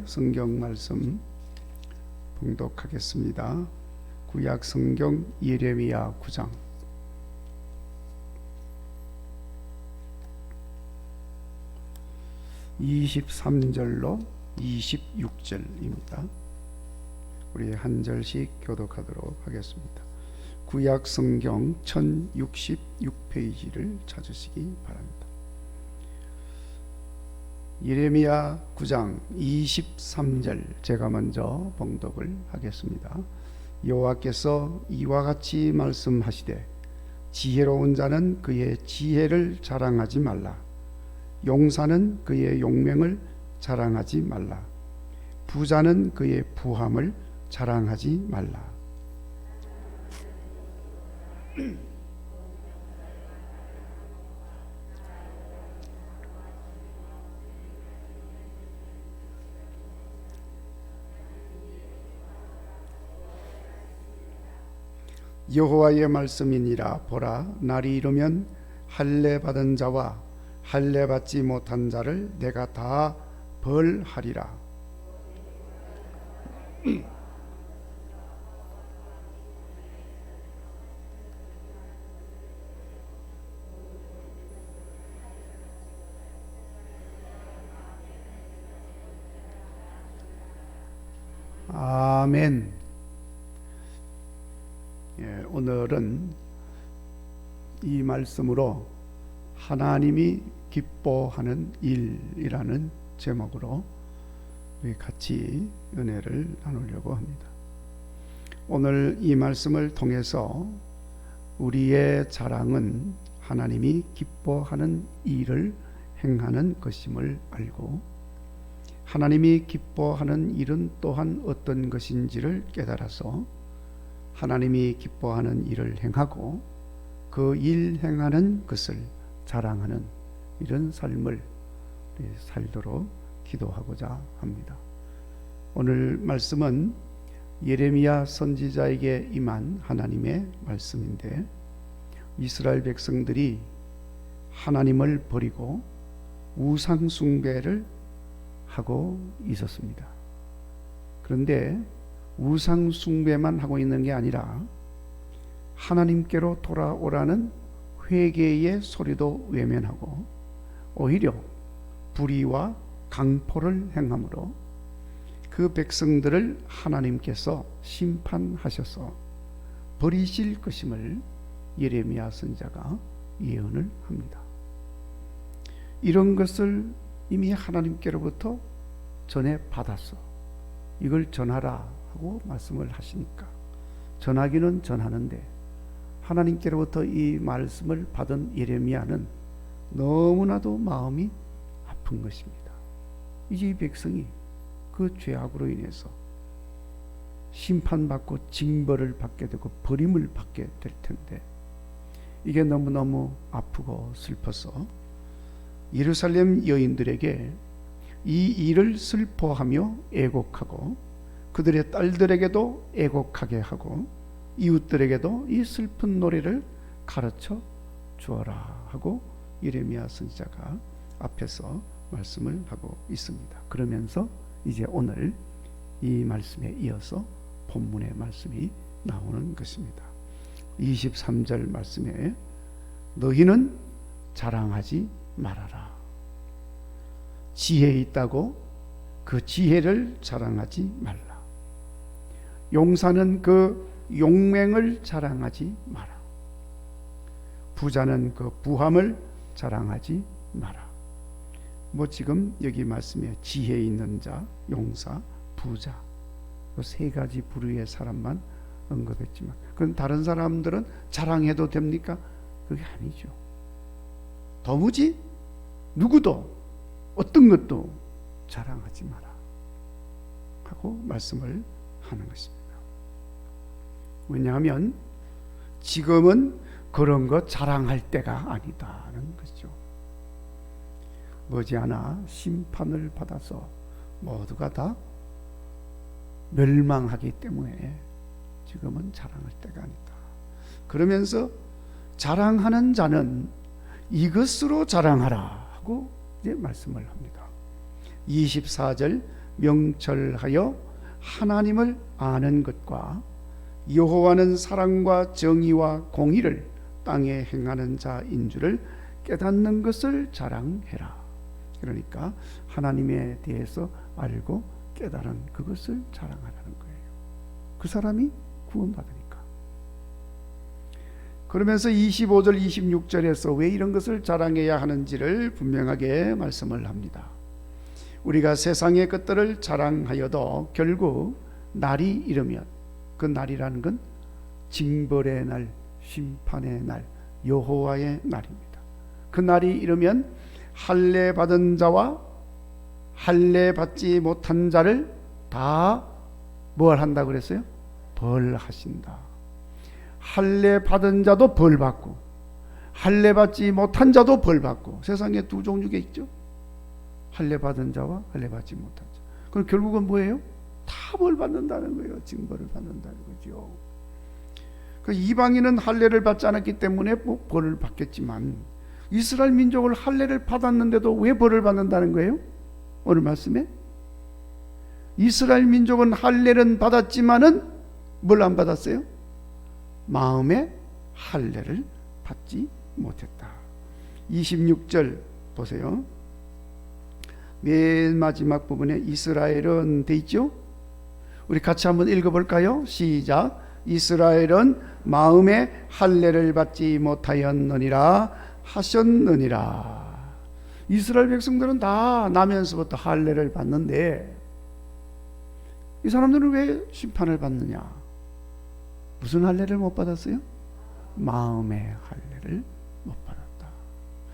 성경 말씀 봉독하겠습니다. 구약 성경 예레미야 9장 23절로 26절입니다. 우리 한 절씩 교독하도록 하겠습니다. 구약 성경 1066페이지를 찾으시기 바랍니다. 예레미야 9장 23절 제가 먼저 봉독을 하겠습니다. 여호와께서 이와 같이 말씀하시되 지혜로운 자는 그의 지혜를 자랑하지 말라. 용사는 그의 용맹을 자랑하지 말라. 부자는 그의 부함을 자랑하지 말라. 여호와의 말씀이니라. 보라, 날이 이르면 할례 받은 자와 할례 받지 못한 자를 내가 다 벌하리라. 아멘. 오늘은 이 말씀으로 하나님이 기뻐하는 일이라는 제목으로 우리 같이 은혜를 나누려고 합니다. 오늘 이 말씀을 통해서 우리의 자랑은 하나님이 기뻐하는 일을 행하는 것임을 알고, 하나님이 기뻐하는 일은 또한 어떤 것인지를 깨달아서 하나님이 기뻐하는 일을 행하고 그 일 행하는 것을 자랑하는 이런 삶을 살도록 기도하고자 합니다. 오늘 말씀은 예레미야 선지자에게 임한 하나님의 말씀인데, 이스라엘 백성들이 하나님을 버리고 우상 숭배를 하고 있었습니다. 그런데 우상 숭배만 하고 있는 게 아니라 하나님께로 돌아오라는 회개의 소리도 외면하고 오히려 불의와 강포를 행함으로 그 백성들을 하나님께서 심판하셔서 버리실 것임을 예레미야 선지자가 예언을 합니다. 이런 것을 이미 하나님께로부터 전해 받았어. 이걸 전하라 하고 말씀을 하시니까 전하기는 전하는데, 하나님께로부터 이 말씀을 받은 예레미야는 너무나도 마음이 아픈 것입니다. 이제 이 백성이 그 죄악으로 인해서 심판받고 징벌을 받게 되고 버림을 받게 될 텐데, 이게 너무너무 아프고 슬퍼서 예루살렘 여인들에게 이 일을 슬퍼하며 애곡하고 그들의 딸들에게도 애곡하게 하고 이웃들에게도 이 슬픈 노래를 가르쳐 주어라 하고 예레미야 선지자가 앞에서 말씀을 하고 있습니다. 그러면서 이제 오늘 이 말씀에 이어서 본문의 말씀이 나오는 것입니다. 23절 말씀에 너희는 자랑하지 말아라. 지혜 있다고 그 지혜를 자랑하지 말라. 용사는 그 용맹을 자랑하지 마라. 부자는 그 부함을 자랑하지 마라. 지금 여기 말씀에 지혜 있는 자, 용사, 부자, 그 세 가지 부류의 사람만 언급했지만, 그건 다른 사람들은 자랑해도 됩니까? 그게 아니죠. 도무지 누구도 어떤 것도 자랑하지 마라 하고 말씀을 하는 것입니다. 왜냐하면 지금은 그런 거 자랑할 때가 아니다는 것이죠. 머지않아 심판을 받아서 모두가 다 멸망하기 때문에 지금은 자랑할 때가 아니다. 그러면서 자랑하는 자는 이것으로 자랑하라 하고 이제 말씀을 합니다. 24절 명철하여 하나님을 아는 것과 여호와는 사랑과 정의와 공의를 땅에 행하는 자인 줄을 깨닫는 것을 자랑해라. 그러니까 하나님에 대해서 알고 깨달은 그것을 자랑하라는 거예요. 그 사람이 구원받으니까. 그러면서 25절 26절에서 왜 이런 것을 자랑해야 하는지를 분명하게 말씀을 합니다. 우리가 세상의 것들을 자랑하여도 결국 날이 이르면, 그 날이라는 건 징벌의 날, 심판의 날, 여호와의 날입니다. 그 날이 이르면 할례 받은 자와 할례 받지 못한 자를 다 뭘 한다고 그랬어요? 벌하신다. 할례 받은 자도 벌받고 할례 받지 못한 자도 벌받고, 세상에 두 종류가 있죠. 할례 받은 자와 할례 받지 못한 자. 그럼 결국은 뭐예요? 다 벌받는다는 거예요. 징벌을 받는다는 거죠. 그 이방인은 할례를 받지 않았기 때문에 뭐 벌을 받겠지만 이스라엘 민족을 할례를 받았는데도 왜 벌을 받는다는 거예요? 오늘 말씀에 이스라엘 민족은 할례는 받았지만은 뭘 안 받았어요? 마음의 할례를 받지 못했다. 26절 보세요. 맨 마지막 부분에 이스라엘은 돼 있죠? 우리 같이 한번 읽어볼까요? 시작. 이스라엘은 마음의 할례를 받지 못하였느니라 하셨느니라. 이스라엘 백성들은 다 나면서부터 할례를 받는데 이 사람들은 왜 심판을 받느냐? 무슨 할례를 못 받았어요? 마음의 할례를 못 받았다.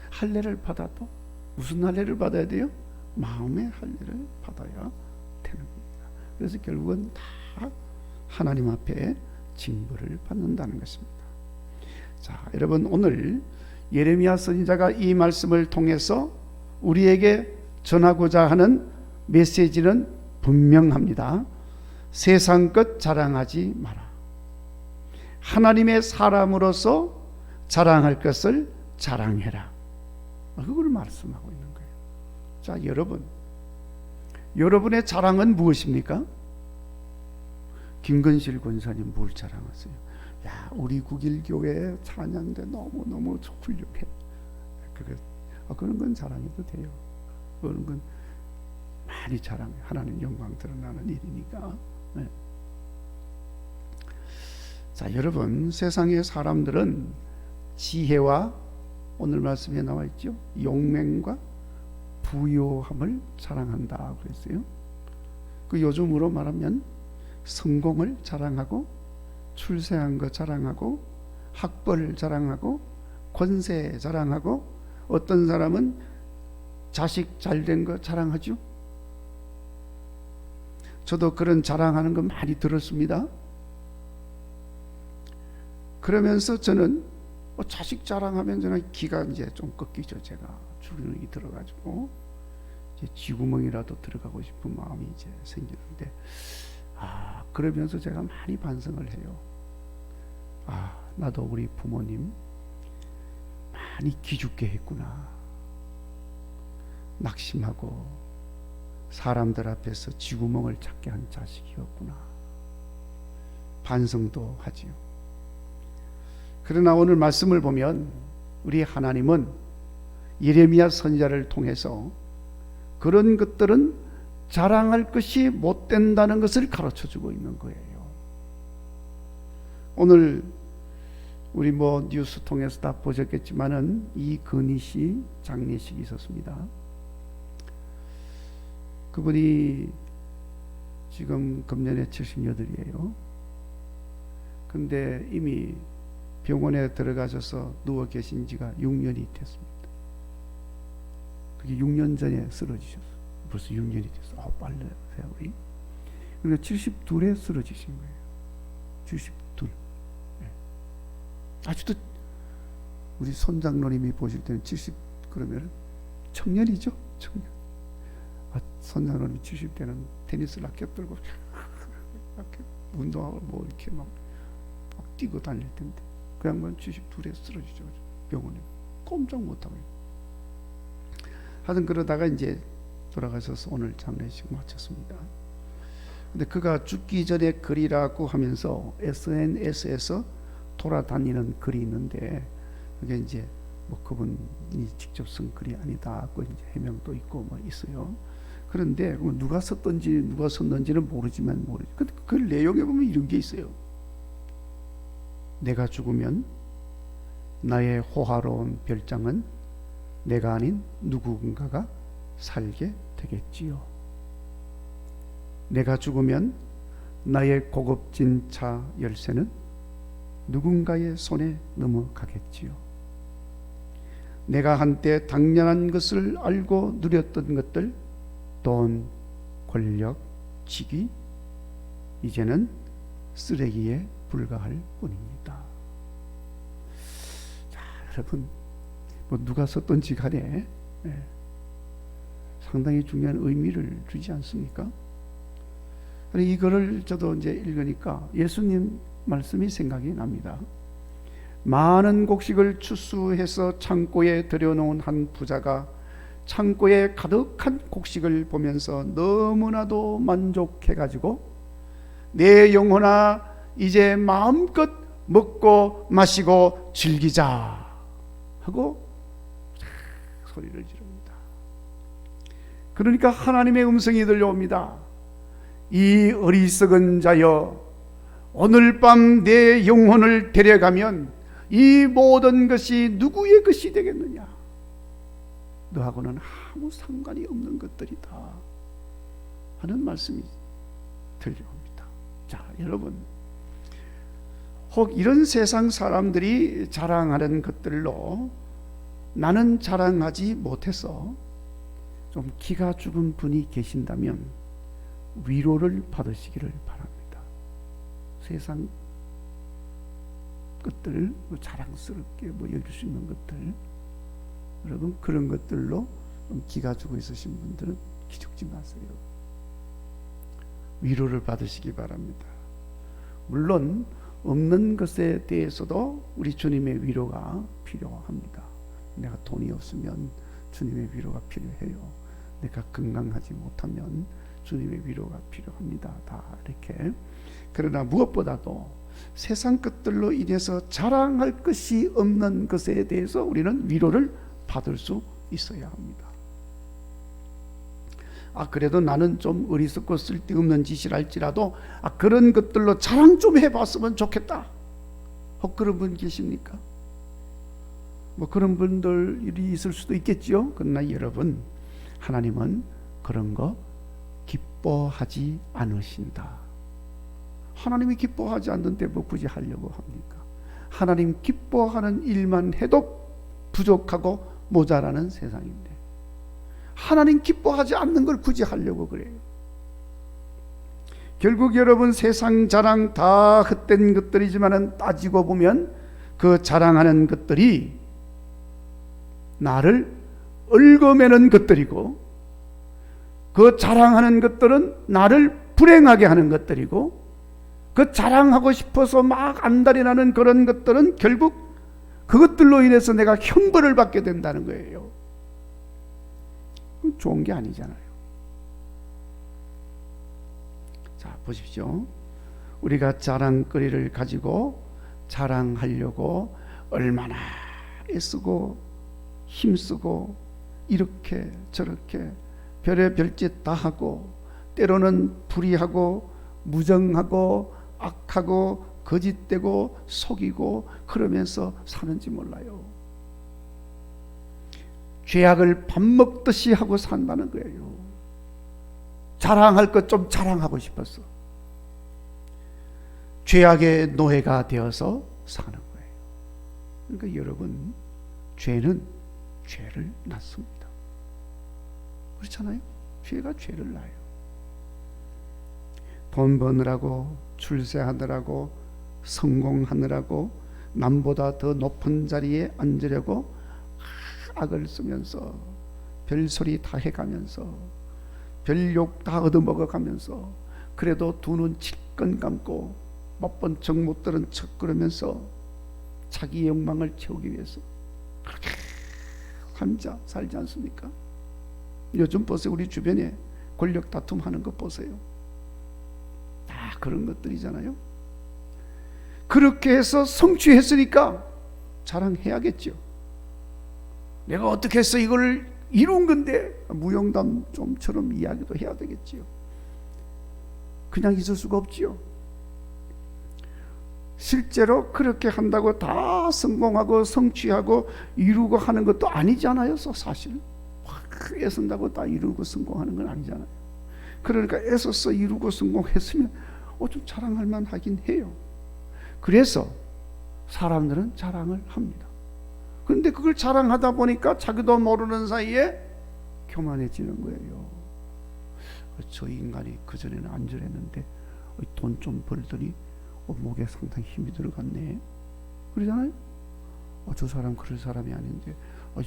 할례를 받아도 무슨 할례를 받아야 돼요? 마음의 할례를 받아야 되는 겁니다. 그래서 결국은 다 하나님 앞에 징벌을 받는다는 것입니다. 자, 여러분, 오늘 예레미야 선지자가 이 말씀을 통해서 우리에게 전하고자 하는 메시지는 분명합니다. 세상 것 자랑하지 마라. 하나님의 사람으로서 자랑할 것을 자랑해라. 그걸 말씀하고 있는 거예요. 자, 여러분의 자랑은 무엇입니까? 김건실 권사님 뭘 자랑하세요? 야, 우리 국일교회 찬양대 너무너무 훌륭해. 그런 건 자랑해도 돼요. 그런 건 많이 자랑해. 하나님 영광 드러나는 일이니까. 네. 자, 여러분, 세상의 사람들은 지혜와, 오늘 말씀에 나와 있죠, 용맹과 부요함을 자랑한다 그랬어요. 그 요즘으로 말하면 성공을 자랑하고 출세한 거 자랑하고 학벌을 자랑하고 권세 자랑하고, 어떤 사람은 자식 잘된 거 자랑하죠. 저도 그런 자랑하는 거 많이 들었습니다. 그러면서 저는 자식 자랑하면 저는 기가 이제 좀 꺾이죠. 제가 주눅이 들어가지고 이제 쥐구멍이라도 들어가고 싶은 마음이 이제 생기는데, 그러면서 제가 많이 반성을 해요. 나도 우리 부모님 많이 기죽게 했구나. 낙심하고 사람들 앞에서 쥐구멍을 찾게 한 자식이었구나. 반성도 하지요. 그러나 오늘 말씀을 보면 우리 하나님은 예레미야 선지자를 통해서 그런 것들은 자랑할 것이 못 된다는 것을 가르쳐주고 있는 거예요. 오늘 우리 뉴스 통해서 다 보셨겠지만은 이건희 씨 장례식이 있었습니다. 그분이 지금 금년에 78이에요. 근데 이미 병원에 들어가셔서 누워 계신 지가 6년이 됐습니다. 그게 6년 전에 쓰러지셨어요. 벌써 6년이 됐어. 빨리 세월이. 그러니까 72에 쓰러지신 거예요. 72. 네. 아직도 우리 손장로님이 보실 때는 70 그러면 청년이죠. 청년. 손장로님이 70대는 테니스 라켓 들고 라켓 운동하고 이렇게 막 뛰고 다닐 텐데 그 양반 72에 쓰러지죠. 병원에 꼼짝 못하고. 하여튼 그러다가 이제 돌아가셔서 오늘 장례식 마쳤습니다. 근데 그가 죽기 전에 글이라고 하면서 SNS에서 돌아다니는 글이 있는데, 그게 이제 뭐 그분이 직접 쓴 글이 아니다고 이제 해명도 있고 뭐 있어요. 그런데 누가 썼는지는 모르지만 근데 그 내용에 보면 이런 게 있어요. 내가 죽으면 나의 호화로운 별장은 내가 아닌 누군가가 살게 되겠지요. 내가 죽으면 나의 고급진 차 열쇠는 누군가의 손에 넘어가겠지요. 내가 한때 당연한 것을 알고 누렸던 것들, 돈, 권력, 직위, 이제는 쓰레기에 불과할 뿐입니다. 자, 여러분, 뭐 누가 썼던지 간에 상당히 중요한 의미를 주지 않습니까? 이거를 저도 이제 읽으니까 예수님 말씀이 생각이 납니다. 많은 곡식을 추수해서 창고에 들여놓은 한 부자가 창고에 가득한 곡식을 보면서 너무나도 만족해가지고 내 영혼아 이제 마음껏 먹고 마시고 즐기자 하고 소리를 지릅니다. 그러니까 하나님의 음성이 들려옵니다. 이 어리석은 자여, 오늘 밤 내 영혼을 데려가면 이 모든 것이 누구의 것이 되겠느냐? 너하고는 아무 상관이 없는 것들이다 하는 말씀이 들려옵니다. 자, 여러분, 혹 이런 세상 사람들이 자랑하는 것들로 나는 자랑하지 못해서 좀 기가 죽은 분이 계신다면 위로를 받으시기를 바랍니다. 세상 것들, 자랑스럽게 여길 수 있는 것들, 여러분 그런 것들로 좀 기가 죽어 있으신 분들은 기죽지 마세요. 위로를 받으시기 바랍니다. 물론 없는 것에 대해서도 우리 주님의 위로가 필요합니다. 내가 돈이 없으면 주님의 위로가 필요해요. 내가 건강하지 못하면 주님의 위로가 필요합니다. 다 이렇게. 그러나 무엇보다도 세상 것들로 인해서 자랑할 것이 없는 것에 대해서 우리는 위로를 받을 수 있어야 합니다. 그래도 나는 좀 어리석고 쓸데없는 짓을 할지라도 그런 것들로 자랑 좀 해봤으면 좋겠다. 혹 그런 분 계십니까? 뭐 그런 분들이 있을 수도 있겠죠. 그러나 여러분, 하나님은 그런 거 기뻐하지 않으신다. 하나님이 기뻐하지 않는데 뭐 굳이 하려고 합니까? 하나님 기뻐하는 일만 해도 부족하고 모자라는 세상인데 하나님 기뻐하지 않는 걸 굳이 하려고 그래요. 결국 여러분, 세상 자랑 다 헛된 것들이지만 따지고 보면 그 자랑하는 것들이 나를 얽어매는 것들이고, 그 자랑하는 것들은 나를 불행하게 하는 것들이고, 그 자랑하고 싶어서 막 안달이 나는 그런 것들은 결국 그것들로 인해서 내가 형벌을 받게 된다는 거예요. 좋은 게 아니잖아요. 자, 보십시오. 우리가 자랑거리를 가지고 자랑하려고 얼마나 애쓰고 힘쓰고 이렇게 저렇게 별의 별짓 다 하고, 때로는 불의하고 무정하고 악하고 거짓되고 속이고 그러면서 사는지 몰라요. 죄악을 밥 먹듯이 하고 산다는 거예요. 자랑할 것 좀 자랑하고 싶었어. 죄악의 노예가 되어서 사는 거예요. 그러니까 여러분, 죄는 죄를 낳습니다. 그렇잖아요? 죄가 죄를 낳아요. 돈 버느라고, 출세하느라고, 성공하느라고, 남보다 더 높은 자리에 앉으려고 악을 쓰면서 별소리 다 해가면서 별욕 다 얻어먹어가면서, 그래도 두 눈 질끈 감고 몇 번 정 못 들은 척 그러면서 자기의 욕망을 채우기 위해서 그렇게 혼자 살지 않습니까? 요즘 보세요. 우리 주변에 권력 다툼하는 거 보세요. 다 그런 것들이잖아요. 그렇게 해서 성취했으니까 자랑해야겠죠. 내가 어떻게 해서 이걸 이룬 건데, 무용담 좀처럼 이야기도 해야 되겠지요. 그냥 있을 수가 없지요. 실제로 그렇게 한다고 다 성공하고 성취하고 이루고 하는 것도 아니잖아요. 사실 애쓴다고 다 이루고 성공하는 건 아니잖아요. 그러니까 애써서 이루고 성공했으면 좀 자랑할 만하긴 해요. 그래서 사람들은 자랑을 합니다. 그런데 그걸 자랑하다 보니까 자기도 모르는 사이에 교만해지는 거예요. 저 인간이 그전에는 안 저랬는데 돈 좀 벌더니 목에 상당히 힘이 들어갔네, 그러잖아요. 저 사람 그럴 사람이 아닌데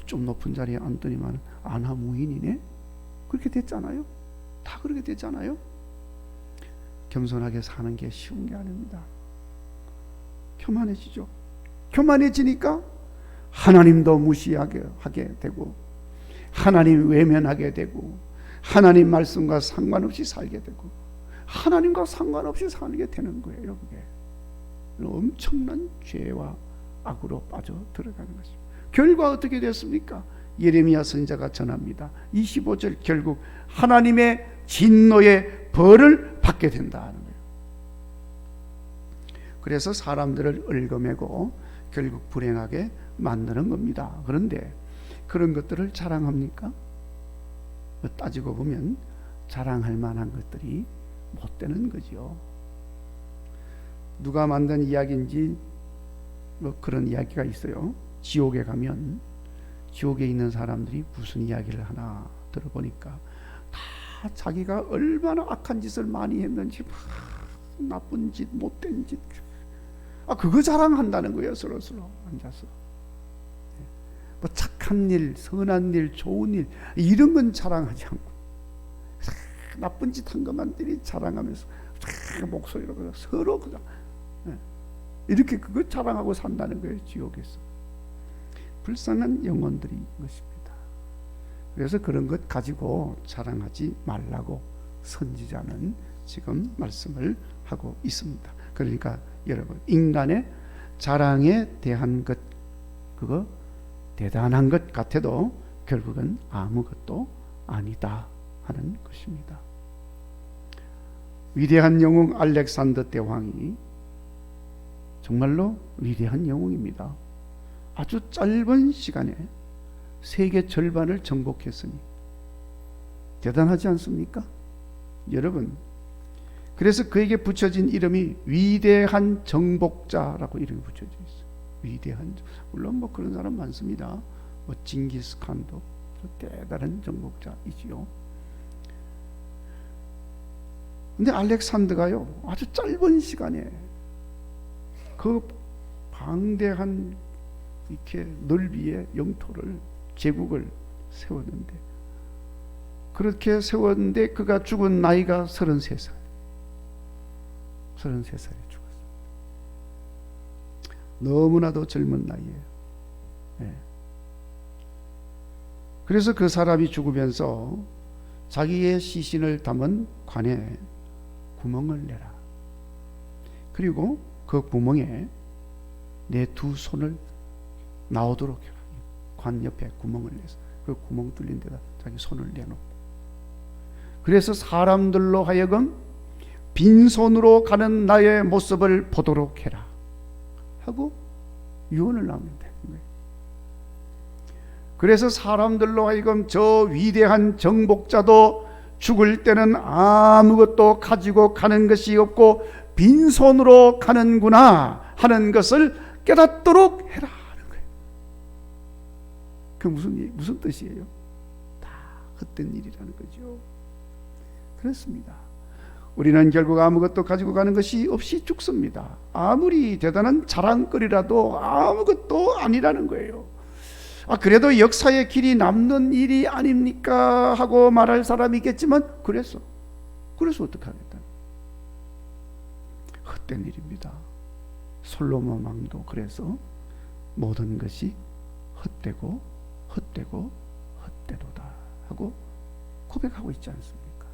좀 높은 자리에 앉더니만 안하무인이네, 그렇게 됐잖아요. 다 그렇게 됐잖아요. 겸손하게 사는 게 쉬운 게 아닙니다. 교만해지죠. 교만해지니까 하나님도 무시하게 하게 되고, 하나님 외면하게 되고, 하나님 말씀과 상관없이 살게 되고, 하나님과 상관없이 사는 게 되는 거예요. 그게 엄청난 죄와 악으로 빠져 들어가는 것입니다. 결과 어떻게 됐습니까? 예레미야 선지자가 전합니다. 25절, 결국 하나님의 진노의 벌을 받게 된다는 거예요. 그래서 사람들을 얽어매고 결국 불행하게 만드는 겁니다. 그런데 그런 것들을 자랑합니까? 따지고 보면 자랑할 만한 것들이 못 되는 거죠. 누가 만든 이야기인지 그런 이야기가 있어요. 지옥에 가면 지옥에 있는 사람들이 무슨 이야기를 하나 들어보니까 다 자기가 얼마나 악한 짓을 많이 했는지, 나쁜 짓, 못된 짓, 그거 자랑한다는 거예요. 서로 앉아서 착한 일, 선한 일, 좋은 일, 이런 건 자랑하지 않고 나쁜 짓 한 것만들이 자랑하면서 목소리로 서로 그냥 이렇게 그거 자랑하고 산다는 거예요. 지옥에서. 불쌍한 영혼들인 것입니다. 그래서 그런 것 가지고 자랑하지 말라고 선지자는 지금 말씀을 하고 있습니다. 그러니까 여러분, 인간의 자랑에 대한 것, 그거 대단한 것 같아도 결국은 아무것도 아니다 하는 것입니다. 위대한 영웅 알렉산더 대왕이 정말로 위대한 영웅입니다. 아주 짧은 시간에 세계 절반을 정복했으니 대단하지 않습니까? 여러분, 그래서 그에게 붙여진 이름이 위대한 정복자라고 이름이 붙여져 있어요. 위대한, 물론 그런 사람 많습니다. 징기스칸도 대단한 정복자이지요. 근데 알렉산더가요, 아주 짧은 시간에 그 방대한 이렇게 넓이의 영토를, 제국을 세웠는데, 그렇게 세웠는데 그가 죽은 나이가 33살. 33살에 죽었습니다. 너무나도 젊은 나이에요. 네. 그래서 그 사람이 죽으면서 자기의 시신을 담은 관에 구멍을 내라. 그리고 그 구멍에 내 두 손을 나오도록 해라. 관 옆에 구멍을 내서 그 구멍 뚫린 데다 자기 손을 내놓고, 그래서 사람들로 하여금 빈손으로 가는 나의 모습을 보도록 해라 하고 유언을 남기는 거예요. 그래서 사람들로 하여금 저 위대한 정복자도 죽을 때는 아무것도 가지고 가는 것이 없고 빈손으로 가는구나 하는 것을 깨닫도록 해라 하는 거예요. 그 무슨 뜻이에요? 다 헛된 일이라는 거죠. 그렇습니다. 우리는 결국 아무것도 가지고 가는 것이 없이 죽습니다. 아무리 대단한 자랑거리라도 아무것도 아니라는 거예요. 그래도 역사의 길이 남는 일이 아닙니까 하고 말할 사람이 있겠지만, 그래서 어떻게 하겠다. 헛된 일입니다. 솔로몬 왕도 그래서 모든 것이 헛되고 헛되고 헛되도다 하고 고백하고 있지 않습니까?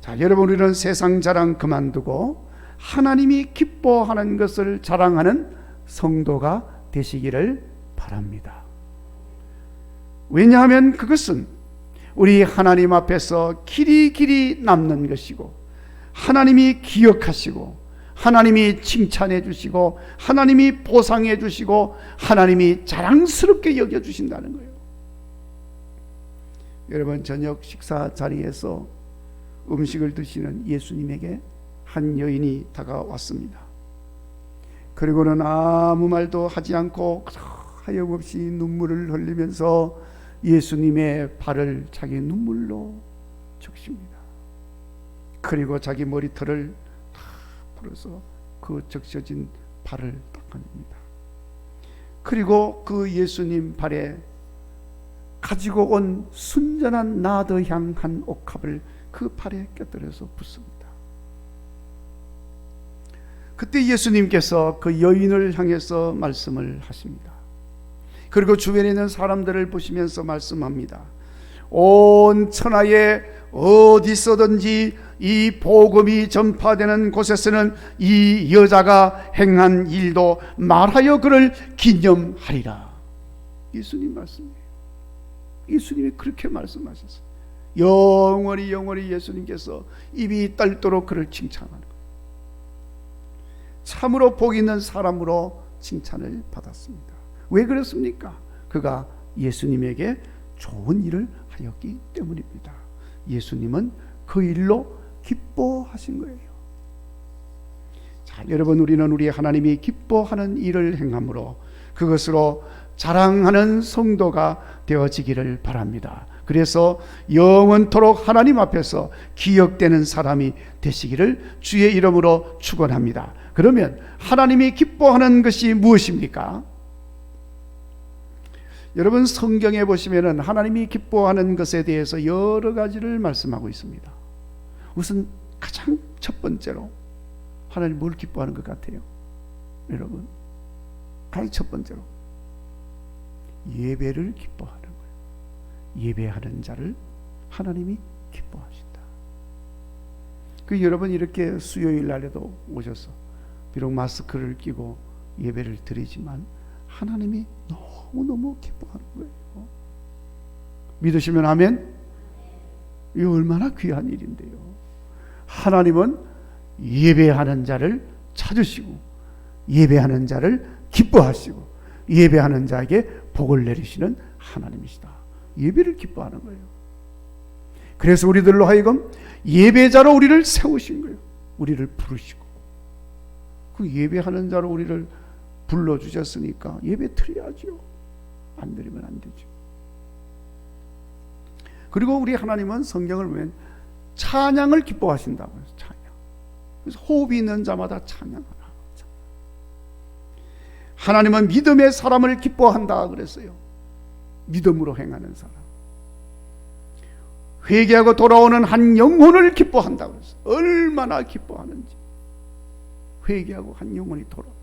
자, 여러분, 우리는 세상 자랑 그만두고 하나님이 기뻐하는 것을 자랑하는 성도가 되시기를 바랍니다. 왜냐하면 그것은 우리 하나님 앞에서 길이 남는 것이고, 하나님이 기억하시고, 하나님이 칭찬해 주시고, 하나님이 보상해 주시고, 하나님이 자랑스럽게 여겨 주신다는 거예요. 여러분, 저녁 식사 자리에서 음식을 드시는 예수님에게 한 여인이 다가왔습니다. 그리고는 아무 말도 하지 않고 하염없이 눈물을 흘리면서 예수님의 발을 자기 눈물로 적십니다. 그리고 자기 머리털을 다 풀어서 그 적셔진 발을 닦아냅니다. 그리고 그 예수님 발에 가지고 온 순전한 나드 향 한 옥합을 그 발에 껴들여서 붓습니다. 그때 예수님께서 그 여인을 향해서 말씀을 하십니다. 그리고 주변에 있는 사람들을 보시면서 말씀합니다. 온 천하에 어디서든지 이 복음이 전파되는 곳에서는 이 여자가 행한 일도 말하여 그를 기념하리라. 예수님 말씀이에요. 예수님이 그렇게 말씀하셨어요. 영원히 예수님께서 입이 떨도록 그를 칭찬하는 거예요. 참으로 복 있는 사람으로 칭찬을 받았습니다. 왜 그렇습니까? 그가 예수님에게 좋은 일을 하였기 때문입니다. 예수님은 그 일로 기뻐하신 거예요. 자, 여러분, 우리는 우리 하나님이 기뻐하는 일을 행함으로 그것으로 자랑하는 성도가 되어지기를 바랍니다. 그래서 영원토록 하나님 앞에서 기억되는 사람이 되시기를 주의 이름으로 축원합니다. 그러면 하나님이 기뻐하는 것이 무엇입니까? 여러분, 성경에 보시면 하나님이 기뻐하는 것에 대해서 여러 가지를 말씀하고 있습니다. 우선 가장 첫 번째로 하나님 뭘 기뻐하는 것 같아요? 여러분, 가장 첫 번째로 예배를 기뻐하는 거예요. 예배하는 자를 하나님이 기뻐하신다. 그 여러분, 이렇게 수요일 날에도 오셔서 비록 마스크를 끼고 예배를 드리지만 하나님이 너무너무 기뻐하는 거예요. 믿으시면 아멘. 이 얼마나 귀한 일인데요. 하나님은 예배하는 자를 찾으시고 예배하는 자를 기뻐하시고 예배하는 자에게 복을 내리시는 하나님이시다. 예배를 기뻐하는 거예요. 그래서 우리들로 하여금 예배자로 우리를 세우신 거예요. 우리를 부르시고 그 예배하는 자로 우리를 불러주셨으니까 예배 드려야죠. 안 드리면 안 되죠. 그리고 우리 하나님은 성경을 보면 찬양을 기뻐하신다고 해서 찬양. 그래서 호흡이 있는 자마다 찬양하라. 하나님은 믿음의 사람을 기뻐한다 그랬어요. 믿음으로 행하는 사람. 회개하고 돌아오는 한 영혼을 기뻐한다 그랬어요. 얼마나 기뻐하는지. 회개하고 한 영혼이 돌아오면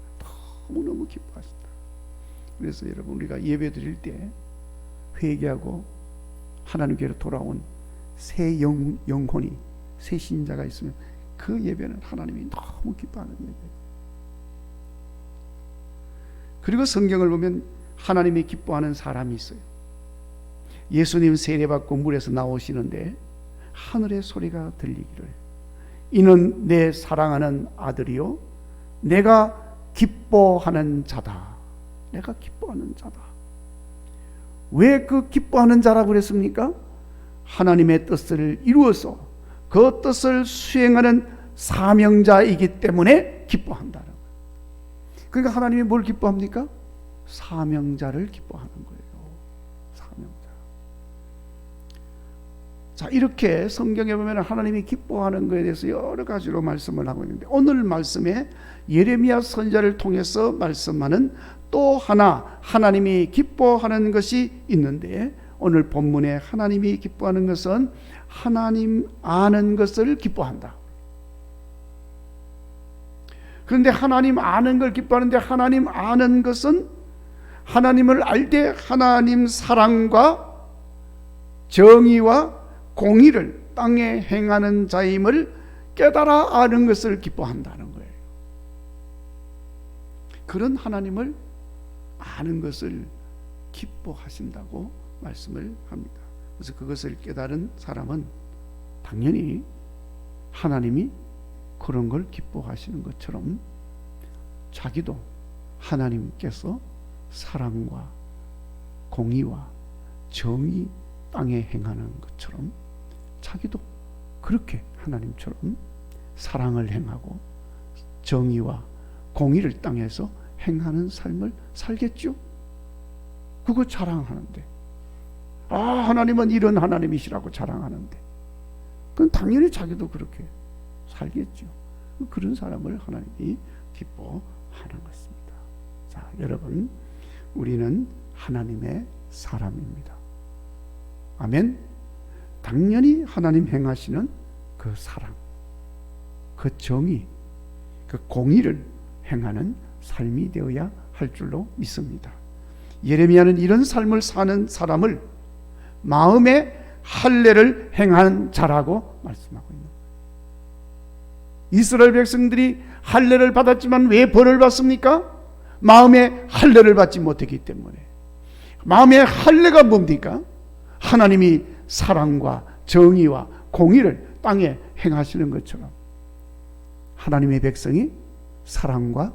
너무너무 기뻐하신다. 그래서 여러분, 우리가 예배 드릴 때 회개하고 하나님께로 돌아온 새 영혼이, 새 신자가 있으면 그 예배는 하나님이 너무 기뻐하는 예배예요. 그리고 성경을 보면 하나님이 기뻐하는 사람이 있어요. 예수님 세례받고 물에서 나오시는데 하늘의 소리가 들리기를 이는 내 사랑하는 아들이요 내가 기뻐하는 자다. 내가 기뻐하는 자다. 왜 그 기뻐하는 자라고 그랬습니까? 하나님의 뜻을 이루어서 그 뜻을 수행하는 사명자이기 때문에 기뻐한다. 그러니까 하나님이 뭘 기뻐합니까? 사명자를 기뻐하는 거예요. 사명자. 자, 이렇게 성경에 보면 하나님이 기뻐하는 것에 대해서 여러 가지로 말씀을 하고 있는데 오늘 말씀에 예레미야 선지자를 통해서 말씀하는 또 하나 하나님이 기뻐하는 것이 있는데 오늘 본문에 하나님이 기뻐하는 것은 하나님 아는 것을 기뻐한다. 그런데 하나님 아는 걸 기뻐하는데 하나님 아는 것은 하나님을 알 때 하나님 사랑과 정의와 공의를 땅에 행하는 자임을 깨달아 아는 것을 기뻐한다는 거예요. 그런 하나님을 아는 것을 기뻐하신다고 말씀을 합니다. 그래서 그것을 깨달은 사람은 당연히 하나님이 그런 걸 기뻐하시는 것처럼 자기도 하나님께서 사랑과 공의와 정의 땅에 행하는 것처럼 자기도 그렇게 하나님처럼 사랑을 행하고 정의와 공의를 땅에서 행하는 삶을 살겠죠. 그거 자랑하는데, 하나님은 이런 하나님이시라고 자랑하는데, 그건 당연히 자기도 그렇게 살겠죠. 그런 사람을 하나님이 기뻐하는 것입니다. 자, 여러분, 우리는 하나님의 사람입니다. 아멘. 당연히 하나님 행하시는 그 사랑, 그 정의, 그 공의를 행하는 삶이 되어야 할 줄로 믿습니다. 예레미야는 이런 삶을 사는 사람을 마음의 할례를 행한 자라고 말씀하고 있는 거예요. 이스라엘 백성들이 할례를 받았지만 왜 벌을 받습니까? 마음의 할례를 받지 못했기 때문에. 마음의 할례가 뭡니까? 하나님이 사랑과 정의와 공의를 땅에 행하시는 것처럼 하나님의 백성이 사랑과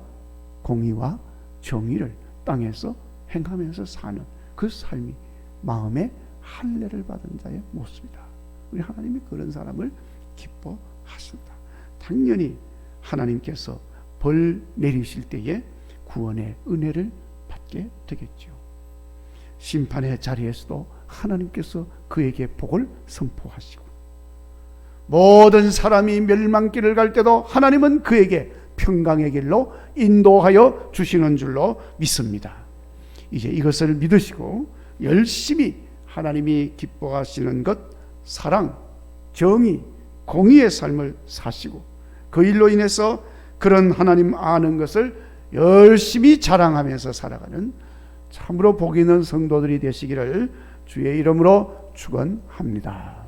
공의와 정의를 땅에서 행하면서 사는 그 삶이 마음의 할례를 받은 자의 모습이다. 우리 하나님이 그런 사람을 기뻐하신다. 당연히 하나님께서 벌 내리실 때에 구원의 은혜를 받게 되겠죠. 심판의 자리에서도 하나님께서 그에게 복을 선포하시고, 모든 사람이 멸망길을 갈 때도 하나님은 그에게 평강의 길로 인도하여 주시는 줄로 믿습니다. 이제 이것을 믿으시고 열심히 하나님이 기뻐하시는 것, 사랑, 정의, 공의의 삶을 사시고 그 일로 인해서 그런 하나님 아는 것을 열심히 자랑하면서 살아가는 참으로 복 있는 성도들이 되시기를 주의 이름으로 축원합니다.